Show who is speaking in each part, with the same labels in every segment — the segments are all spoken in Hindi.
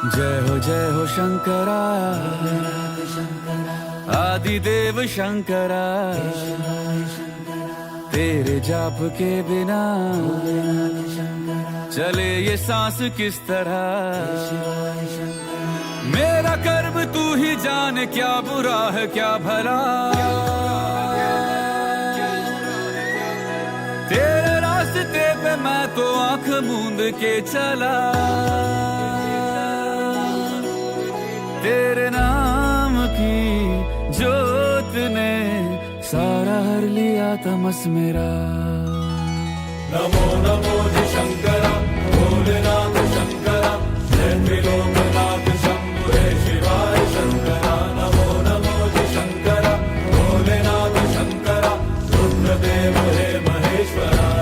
Speaker 1: जय हो शंकरा, आदिदेव शंकरा। तेरे जाप के बिना चले ये सांस किस तरह। मेरा कर्म तू ही जाने, क्या बुरा है क्या भला। तेरे रास्ते पे मैं तो आंख मूंद के चला। तेरे नाम की जोत ने सारा हर लिया तमस मेरा।
Speaker 2: नमो नमो जी शंकरा, भोलेनाथ शंकरा, जय त्रिलोकनाथ शंभु हे शिवाय शंकरा। नमो नमो जी शंकरा, भोलेनाथ शंकरा, रुद्रदेव हे महेश्वरा।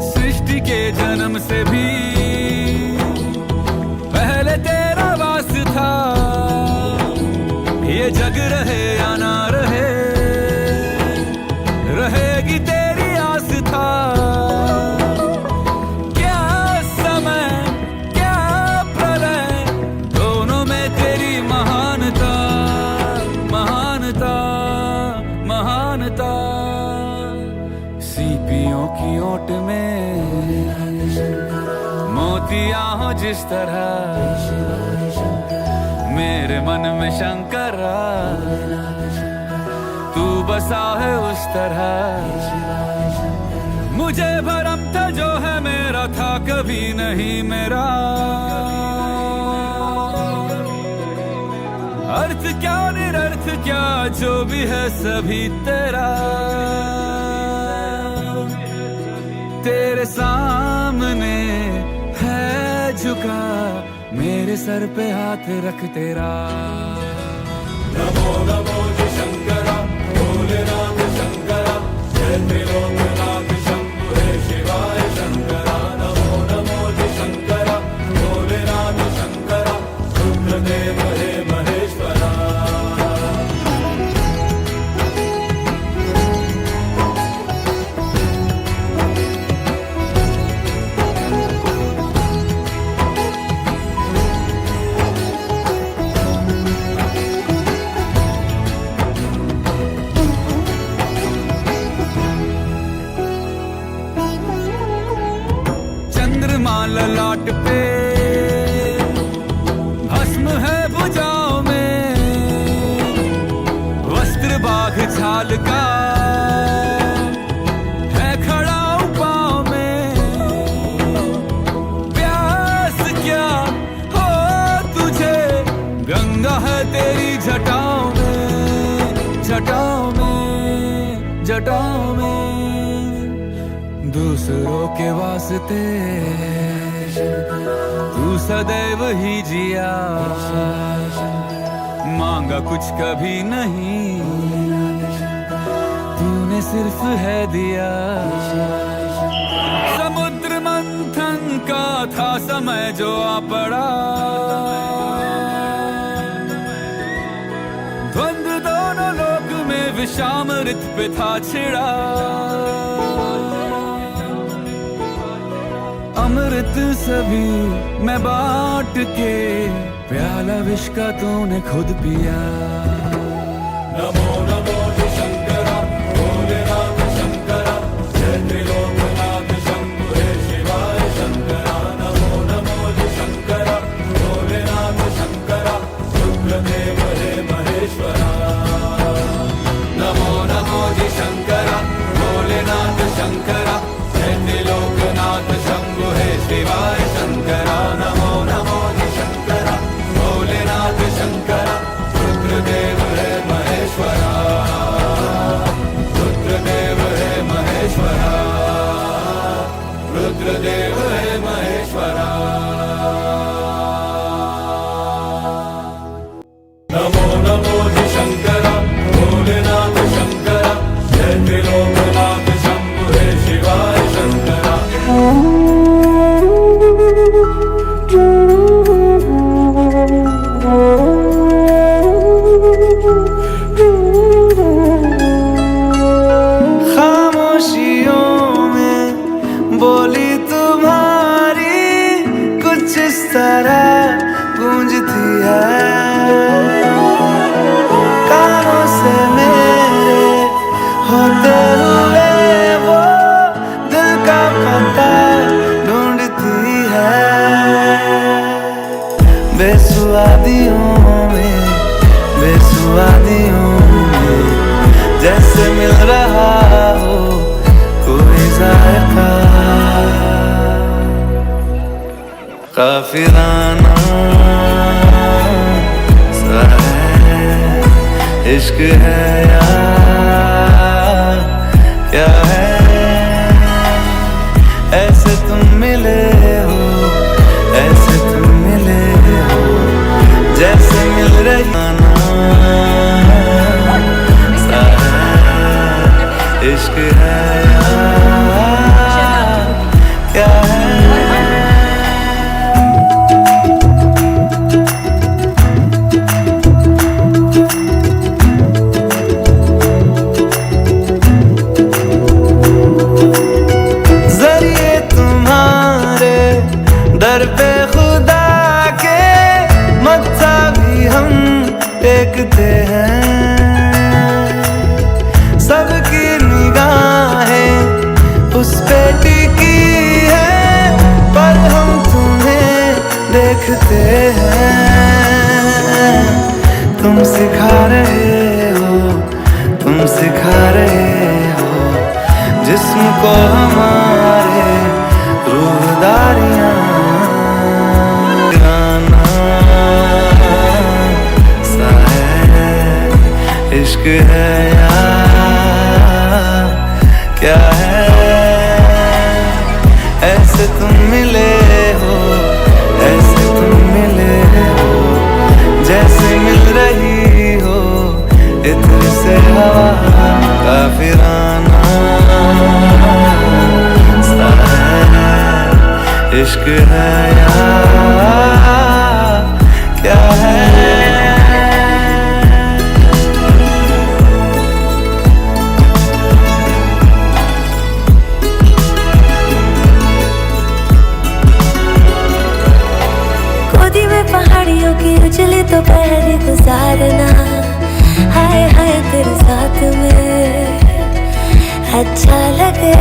Speaker 1: सृष्टि के जन्म से भी पहले तेरा वास था। ये जग रहे या ना रहे, रहेगी तेरी आस था। क्या समय क्या प्रलय, दोनों में तेरी महानता, महानता, महानता। सीपियों की ओट में मोतिया हो जिस तरह, मेरे मन में शंकरा तू बसा है उस तरह। मुझे भरम था जो है मेरा था कभी नहीं मेरा। अर्थ क्या निरर्थ क्या जो भी है सभी तेरा। तेरे सामने है झुका मेरे सर पे हाथ रख तेरा।
Speaker 2: नमो नमो जी शंकरा, भोलेनाथ शंकरा, जय त्रिलोकनाथ शंभु हे शिवाय शंकरा। नमो नमो जी शंकरा, भोलेनाथ शंकरा, रुद्रदेव हे महेश्वरा।
Speaker 1: चंद्रमा ललाट पे भस्म है भुजाओं में, वस्त्र बाघ छाल का है खड़ा पाँव में। प्यास क्या हो तुझे, गंगा है तेरी जटाओं में, जटाओं में, जटाओं में। दूसरों के वास्ते तू सदैव ही जिया, मांगा कुछ कभी नहीं, तूने सिर्फ है दिया। समुद्र मंथन का था समय जो आ पड़ा, द्वंद्व दोनों लोक में विषामृत पे था छिड़ा। अमृत सभी मैं बांट के, प्याला विष का तूने खुद पिया।
Speaker 2: नमो नमो जी शंकरा, भोलेनाथ शंकरा, जय त्रिलोकनाथ शंभु हे शिवाय शंकरा। नमो नमो जी शंकरा, भोलेनाथ शंकरा, रुद्रदेव हे महेश्वरा। नमो नमो जी शंकरा, भोलेनाथ शंकरा, जय त्रिलोकनाथ शंभु हे शिवाय शंकरा। नमो नमो जी शंकरा, भोलेनाथ शंकरा, रुद्रदेव हे महेश्वरा, रुद्रदेव हे महेश्वरा, रुद्रदेव हे महेश्वरा। नमो नमो जी शंकरा, भोलेनाथ शंकरा, जय त्रिलोकनाथ शंभु हे शिवाय शंकरा।
Speaker 3: काफिराना सा है इश्क है या क्या है। ऐसे तुम मिले हो, ऐसे तुम मिले हो जैसे मिल रही ना सा है इश्क है या क्या है। दर पे खुदा के मत्था भी हम टेकते हैं, सबकी निगाहें उस पे टिकी है पर हम तुम्हें देखते हैं। तुम सिखा रहे हो, तुम सिखा रहे हो जिस्म को हमारे रूहदारियां सा है इश्क है या क्या है। ऐसे तुम मिले हो, ऐसे तुम मिले हो जैसे मिल रही हो इत्र से हवा। काफिराना सा है इश्क है या क्या है।
Speaker 4: गोदी में पहाड़ियों की उजली तो पहरी गुजारना, हाय हाय तेरे साथ में अच्छा लगे।